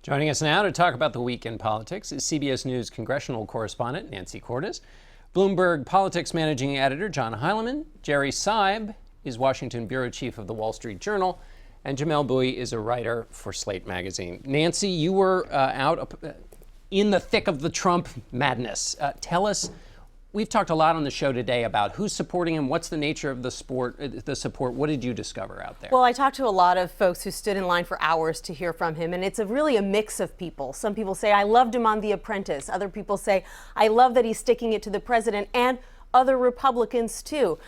Joining us now to talk about the week in politics is CBS News congressional correspondent Nancy Cordes, Bloomberg politics managing editor John Heilemann, Jerry Seib is Washington bureau chief of the Wall Street Journal, and Jamelle Bouie is a writer for Slate magazine. Nancy, you were out in the thick of the Trump madness. Tell us, we've talked a lot on the show today about who's supporting him, what's the nature of the support. What did you discover out there? Well, I talked to a lot of folks who stood in line for hours to hear from him, and it's really a mix of people. Some people say, I loved him on The Apprentice. Other people say, I love that he's sticking it to the president, and other Republicans, too.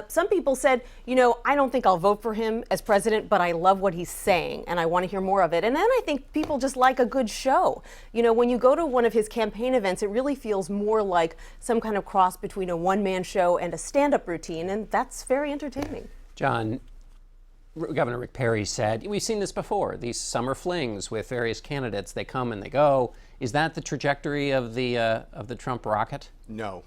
Some people said, I don't think I'll vote for him as president, but I love what he's saying, and I want to hear more of it. And then I think people just like a good show. When you go to one of his campaign events, it really feels more like some kind of cross between a one-man show and a stand-up routine, and that's very entertaining. John, Governor Rick Perry said, we've seen this before, these summer flings with various candidates, they come and they go. Is that the trajectory of the Trump rocket? No.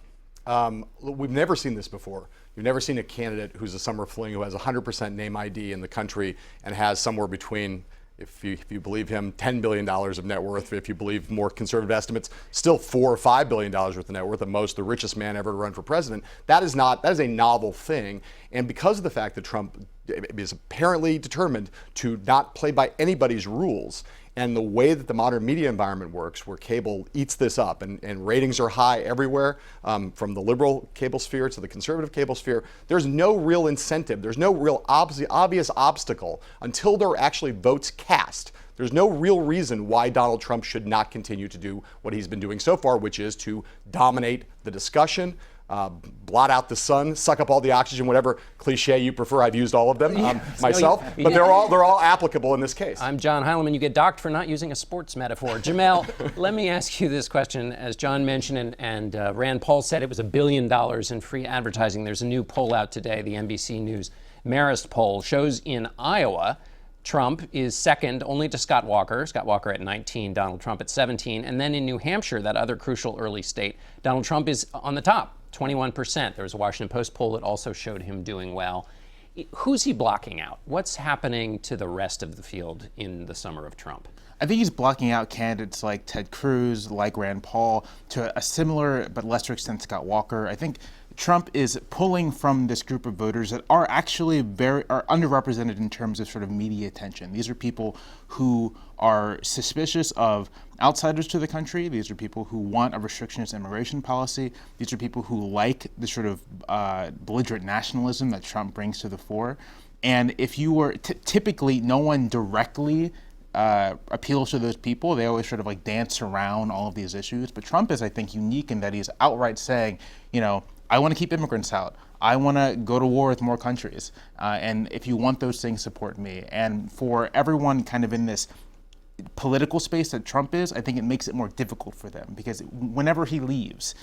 We've never seen this before. You've never seen a candidate who's a summer fling who has 100% name ID in the country and has somewhere between, if you believe him, $10 billion of net worth. If you believe more conservative estimates, still $4 or $5 billion worth of net worth, at most the richest man ever to run for president. That is a novel thing. And because of the fact that Trump is apparently determined to not play by anybody's rules, and the way that the modern media environment works, where cable eats this up and ratings are high everywhere, from the liberal cable sphere to the conservative cable sphere, there's no real incentive. There's no real obvious obstacle until there are actually votes cast. There's no real reason why Donald Trump should not continue to do what he's been doing so far, which is to dominate the discussion, blot out the sun, suck up all the oxygen, whatever cliche you prefer. I've used all of them myself, but they're all applicable in this case. I'm John Heilemann. You get docked for not using a sports metaphor. Jamelle, let me ask you this question. As John mentioned, and Rand Paul said, it was $1 billion in free advertising. There's a new poll out today, the NBC News Marist poll, shows in Iowa, Trump is second only to Scott Walker at 19, Donald Trump at 17. And then in New Hampshire, that other crucial early state, Donald Trump is on the top, 21%. There was a Washington Post poll that also showed him doing well. Who's he blocking out? What's happening to the rest of the field in the summer of Trump? I think he's blocking out candidates like Ted Cruz, like Rand Paul, to a similar but lesser extent Scott Walker. I think Trump is pulling from this group of voters that are actually are underrepresented in terms of sort of media attention. These are people who are suspicious of outsiders to the country. These are people who want a restrictionist immigration policy. These are people who like the sort of belligerent nationalism that Trump brings to the fore. And if you were typically, no one directly appeals to those people. They always sort of like dance around all of these issues. But Trump is, I think, unique in that he's outright saying, I want to keep immigrants out. I want to go to war with more countries. And if you want those things, support me. And for everyone kind of in this political space that Trump is, I think it makes it more difficult for them, because whenever he leaves,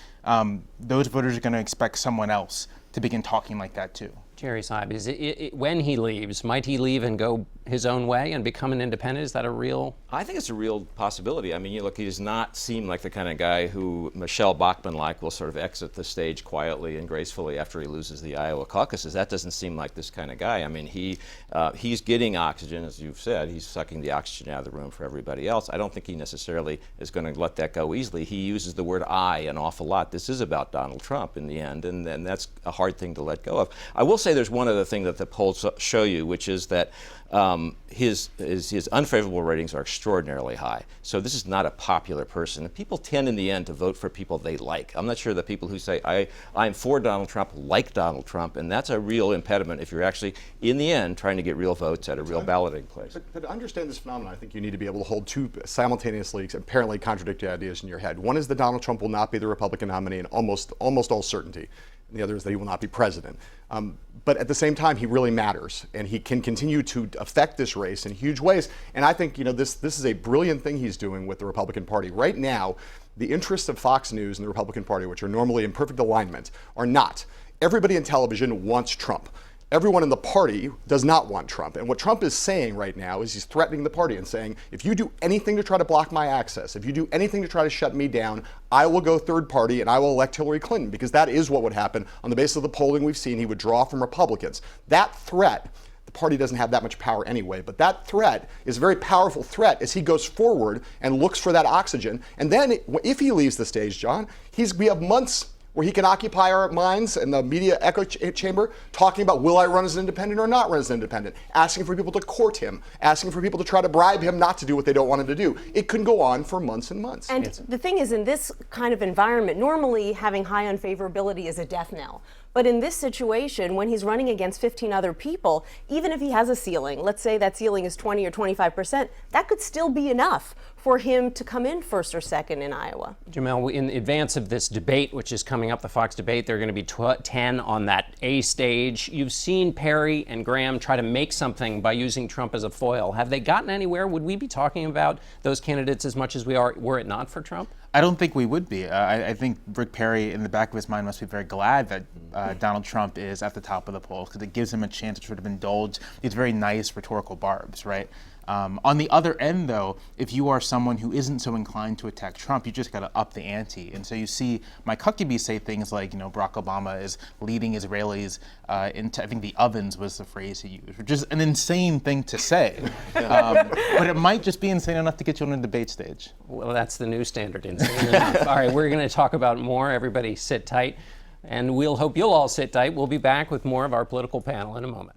those voters are going to expect someone else to begin talking like that too. Jerry Seib, is when he leaves, might he leave and go his own way and become an independent? Is that a real? I think it's a real possibility. I mean, he does not seem like the kind of guy who Michelle Bachmann-like will sort of exit the stage quietly and gracefully after he loses the Iowa caucuses. That doesn't seem like this kind of guy. I mean, he's getting oxygen, as you've said. He's sucking the oxygen out of the room for everybody else. I don't think he necessarily is going to let that go easily. He uses the word I an awful lot. This is about Donald Trump in the end, and that's a hard thing to let go of. I will say there's one other thing that the polls show you, which is that his unfavorable ratings are extraordinarily high. So this is not a popular person. And people tend in the end to vote for people they like. I'm not sure that people who say, I'm for Donald Trump, like Donald Trump, and that's a real impediment if you're actually, in the end, trying to get real votes at a real balloting place. But to understand this phenomenon, I think you need to be able to hold two simultaneously apparently contradictory ideas in your head. One is that Donald Trump will not be the Republican nominee in almost all certainty. And the other is that he will not be president. But at the same time, he really matters, and he can continue to affect this race in huge ways. And I think this is a brilliant thing he's doing with the Republican Party. Right now, the interests of Fox News and the Republican Party, which are normally in perfect alignment, are not. Everybody in television wants Trump. Everyone in the party does not want Trump. And what Trump is saying right now is he's threatening the party and saying, if you do anything to try to block my access, if you do anything to try to shut me down, I will go third party and I will elect Hillary Clinton, because that is what would happen on the basis of the polling we've seen. He would draw from Republicans. That threat the party doesn't have that much power anyway. But that threat is a very powerful threat as he goes forward and looks for that oxygen. And then if he leaves the stage, John, we have months where he can occupy our minds and the media echo chamber talking about, will I run as an independent or not run as an independent, asking for people to court him, asking for people to try to bribe him not to do what they don't want him to do. It can go on for months and months. And the thing is, in this kind of environment, normally having high unfavorability is a death knell. But in this situation, when he's running against 15 other people, even if he has a ceiling, let's say that ceiling is 20 or 25%, that could still be enough for him to come in first or second in Iowa. Jamelle, in advance of this debate, which is coming up, the Fox debate, there are going to be 10 on that A stage. You've seen Perry and Graham try to make something by using Trump as a foil. Have they gotten anywhere? Would we be talking about those candidates as much as we are, were it not for Trump? I don't think we would be. I think Rick Perry, in the back of his mind, must be very glad that Donald Trump is at the top of the polls, because it gives him a chance to sort of indulge these very nice rhetorical barbs, right? On the other end, though, if you are someone who isn't so inclined to attack Trump, you just got to up the ante. And so you see Mike Huckabee say things like, Barack Obama is leading Israelis into, I think the ovens was the phrase he used, which is an insane thing to say. But it might just be insane enough to get you on a debate stage. Well, that's the new standard, insane enough. All right, we're going to talk about more. Everybody sit tight. And we'll hope you'll all sit tight. We'll be back with more of our political panel in a moment.